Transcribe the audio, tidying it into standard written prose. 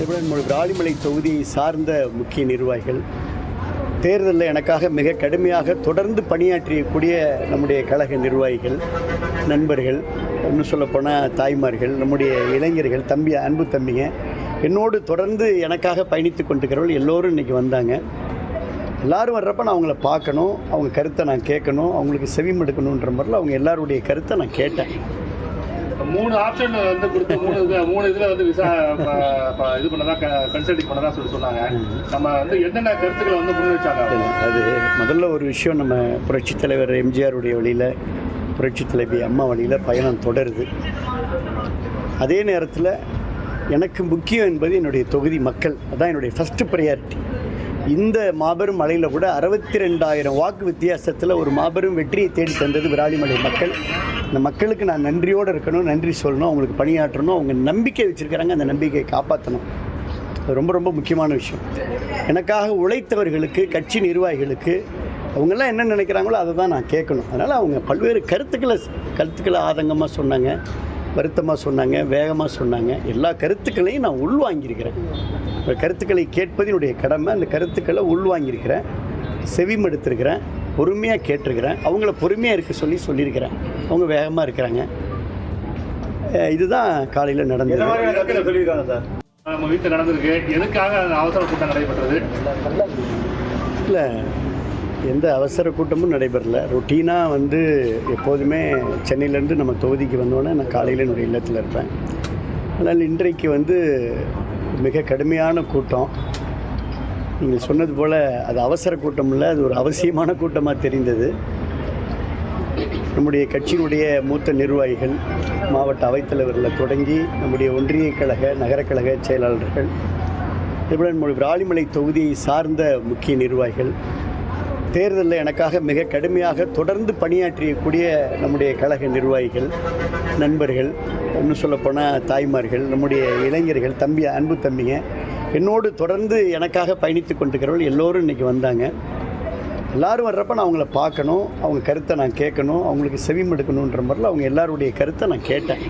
திருவண்ணாமலை விராலிமலை தொகுதியை சார்ந்த முக்கிய நிர்வாகிகள், தேர்தலில் எனக்காக மிக கடுமையாக தொடர்ந்து பணியாற்றியக்கூடிய நம்முடைய கழக நிர்வாகிகள், நண்பர்கள், இன்னும் சொல்லப்போனால் தாய்மார்கள், நம்முடைய இளைஞர்கள், அன்பு தம்பிங்க, என்னோடு தொடர்ந்து எனக்காக பயணித்து கொண்டிருக்கிறவர்கள் எல்லோரும் இன்றைக்கி வந்தாங்க. எல்லோரும் வர்றப்ப நான் அவங்கள பார்க்கணும், அவங்க கருத்தை நான் கேட்கணும், அவங்களுக்கு செவிமடுக்கணுன்ற மாதிரில அவங்க எல்லாருடைய கருத்தை நான் கேட்டேன். 3 ஆப்ஷன் வந்து கொடுத்து 3 இதில் வந்து இது பண்ணதான் கன்சல்டிங் பண்ணதான் சொன்னாங்க. நம்ம வந்து என்னென்ன கருத்துக்களை வந்து முன் வச்சாங்க? அது முதல்ல ஒரு விஷயம், நம்ம புரட்சித் தலைவர் எம்ஜிஆருடைய வழியில், புரட்சித் தலைவி அம்மா வழியில் பயணம் தொடருது. அதே நேரத்தில் எனக்கு முக்கியம் என்பது என்னுடைய தொகுதி மக்கள். அதுதான் என்னுடைய ஃபஸ்ட்டு ப்ரையாரிட்டி. இந்த மாபெரும் மலையில் கூட 62,000 வாக்கு வித்தியாசத்தில் ஒரு மாபெரும் வெற்றியை தேடி தந்தது விராலிமலை மக்கள். இந்த மக்களுக்கு நான் நன்றியோடு இருக்கணும், நன்றி சொல்லணும், அவங்களுக்கு பணியாற்றணும், அவங்க நம்பிக்கை வச்சுருக்கிறாங்க, அந்த நம்பிக்கையை காப்பாற்றணும். அது ரொம்ப ரொம்ப முக்கியமான விஷயம். எனக்காக உழைத்தவர்களுக்கு, கட்சி நிர்வாகிகளுக்கு, அவங்கெல்லாம் என்ன நினைக்கிறாங்களோ அதை தான் நான் கேட்கணும். அதனால் அவங்க பல்வேறு கருத்துக்களை ஆதங்கமாக சொன்னாங்க, வருத்தமாக சொன்னாங்க, வேகமாக சொன்னாங்க. எல்லா கருத்துக்களையும் நான் உள்வாங்கியிருக்கிறேன். கருத்துக்களை கேட்பது என்னுடைய கடமை. அந்த கருத்துக்களை உள்வாங்கியிருக்கிறேன், செவிமடுத்திருக்கிறேன், பொறுமையாக கேட்டிருக்கிறேன், அவங்கள பொறுமையாக இருக்க சொல்லியிருக்கிறேன். அவங்க வேகமாக இருக்கிறாங்க. இதுதான் காலையில் நடந்தது. சொல்லியிருக்காங்க சார், நம்ம வீட்டில் நடந்திருக்கு. எதுக்காக அவசர கூட்டம் நடைபெற்றது? இல்லை, எந்த அவசர கூட்டமும் நடைபெறல. ரொட்டீனாக வந்து எப்போதுமே சென்னையிலேருந்து நம்ம தொகுதிக்கு வந்தோடனே நான் காலையில் என்னுடைய இல்லத்தில் இருப்பேன். அதனால் இன்றைக்கு வந்து மிக கடுமையான கூட்டம். நீங்கள் சொன்னது போல் அது அவசர கூட்டம் இல்லை, அது ஒரு அவசியமான கூட்டமாக தெரிந்தது. நம்முடைய கட்சியினுடைய மூத்த நிர்வாகிகள், மாவட்ட அவைத்தலைவர்களில் தொடங்கி நம்முடைய ஒன்றிய கழக, நகர கழக செயலாளர்கள், திருவண்ணாமலை விராலிமலை தொகுதியை சார்ந்த முக்கிய நிர்வாகிகள், தேர்தலில் எனக்காக மிக கடுமையாக தொடர்ந்து பணியாற்றியக்கூடிய நம்முடைய கழக நிர்வாகிகள், நண்பர்கள், இன்னும் சொல்லப்போனால் தாய்மார்கள், நம்முடைய இளைஞர்கள், அன்பு தம்பிங்க, என்னோடு தொடர்ந்து எனக்காக பயணித்து கொண்டிருக்கிறவர்கள் எல்லோரும் இன்றைக்கி வந்தாங்க. எல்லோரும் வர்றப்ப நான் அவங்கள பார்க்கணும், அவங்க கருத்தை நான் கேட்கணும், அவங்களுக்கு செவிமடுக்கணுன்ற மாதிரில அவங்க எல்லாருடைய கருத்தை நான் கேட்டேன்.